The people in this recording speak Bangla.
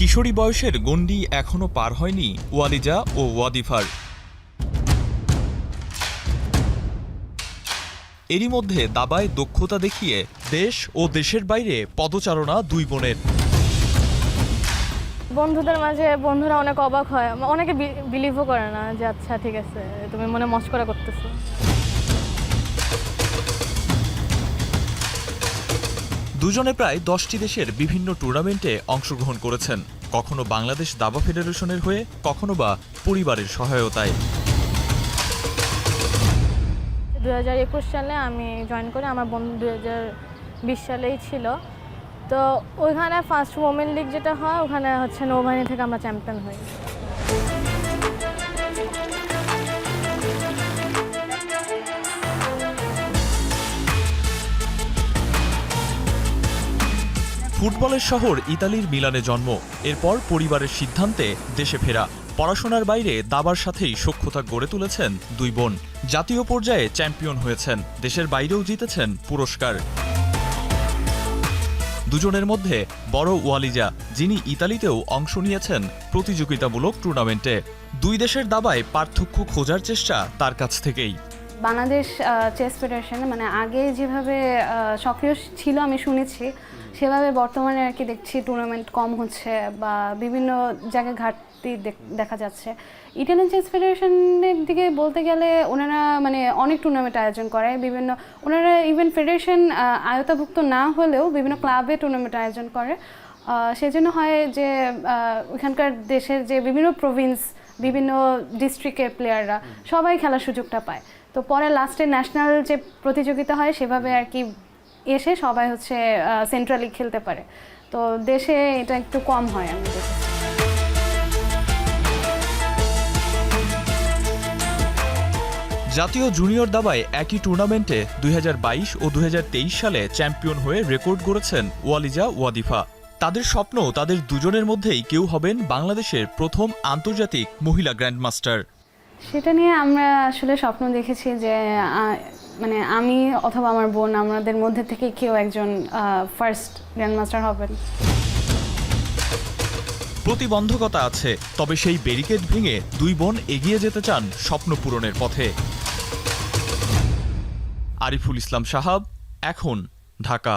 কিশোরী বয়সের গণ্ডি এখনো পার হয়নি ওয়ালিজা ও ওয়াদিফার। এরই মধ্যে দাবায় দক্ষতা দেখিয়ে দেশ ও দেশের বাইরে পদচারণা দুই বোনের। বন্ধুদের মাঝে বন্ধুরা অনেক অবাক হয়, অনেকে বিলিভও করে না যে আচ্ছা ঠিক আছে তুমি মনে মস্করা করতেছো। দুজনে প্রায় 10টি দেশের বিভিন্ন টুর্নামেন্টে অংশগ্রহণ করেছেন, কখনো বাংলাদেশ দাবা ফেডারেশনের হয়ে, কখনো বা পরিবারের সহায়তায়। 2021 সালে আমি জয়েন করি, আমার বন্ধু 2020 সালেই ছিল। তো ওইখানে ফার্স্ট ওমেন লিগ যেটা হয় ওখানে হচ্ছে নৌবাহিনী থেকে আমরা চ্যাম্পিয়ন হই। ফুটবলের শহর ইতালির মিলানে জন্ম, এরপর পরিবারের সিদ্ধান্তে দেশে ফেরা। পড়াশোনার বাইরে দাবার সাথেই সখ্যতা গড়ে তুলেছেন দুই বোন। জাতীয় পর্যায়ে চ্যাম্পিয়ন হয়েছেন, দেশের বাইরেও জিতেছেন পুরস্কার। দুজনের মধ্যে বড় ওয়ালিজা, যিনি ইতালিতেও অংশ নিয়েছেন প্রতিযোগিতামূলক টুর্নামেন্টে। দুই দেশের দাবায় পার্থক্য খোঁজার চেষ্টা তার কাছ থেকেই। বাংলাদেশ চেস ফেডারেশন মানে আগে যেভাবে সক্রিয় ছিল আমি শুনেছি, সেভাবে বর্তমানে আর কি দেখছি টুর্নামেন্ট কম হচ্ছে বা বিভিন্ন জায়গায় ঘাটতি দেখা যাচ্ছে। ইটালিয়ান চেস ফেডারেশনের দিকে বলতে গেলে ওনারা মানে অনেক টুর্নামেন্ট আয়োজন করে, বিভিন্ন ওনারা ইভেন ফেডারেশন আয়তাভুক্ত না হলেও বিভিন্ন ক্লাবে টুর্নামেন্ট আয়োজন করে। সেজন্য হয় যে ওখানকার দেশের যে বিভিন্ন প্রভিন্স, বিভিন্ন ডিস্ট্রিক্টের প্লেয়াররা সবাই খেলার সুযোগটা পায়। তো পরে লাস্টে ন্যাশনাল যে প্রতিযোগিতা হয় সেভাবে আর কি এসে সবাই হচ্ছে সেন্ট্রালি খেলতে পারে। তো দেশে এটা একটু কম হয় আমি দেখি। জাতীয় জুনিয়র দাবায় একই টুর্নামেন্টে 2022 ও 2023 সালে চ্যাম্পিয়ন হয়ে রেকর্ড গড়েছেন ওয়ালিজা ওয়াদিফা। তাদের স্বপ্ন তাদের দুজনের মধ্যেই কেউ হবেন বাংলাদেশের প্রথম আন্তর্জাতিক মহিলা গ্র্যান্ডমাস্টার। সেটা নিয়ে আমরা আসলে স্বপ্ন দেখেছি যে মানে আমি অথবা আমার বোন, আমাদের মধ্যে থেকে কেউ একজন ফার্স্ট গ্র্যান্ডমাস্টার হবেন। প্রতিবন্ধকতা আছে, তবে সেই ব্যারিকেড ভেঙে দুই বোন এগিয়ে যেতে চান স্বপ্ন পূরণের পথে। আরিফুল ইসলাম সাহাব, এখন, ঢাকা।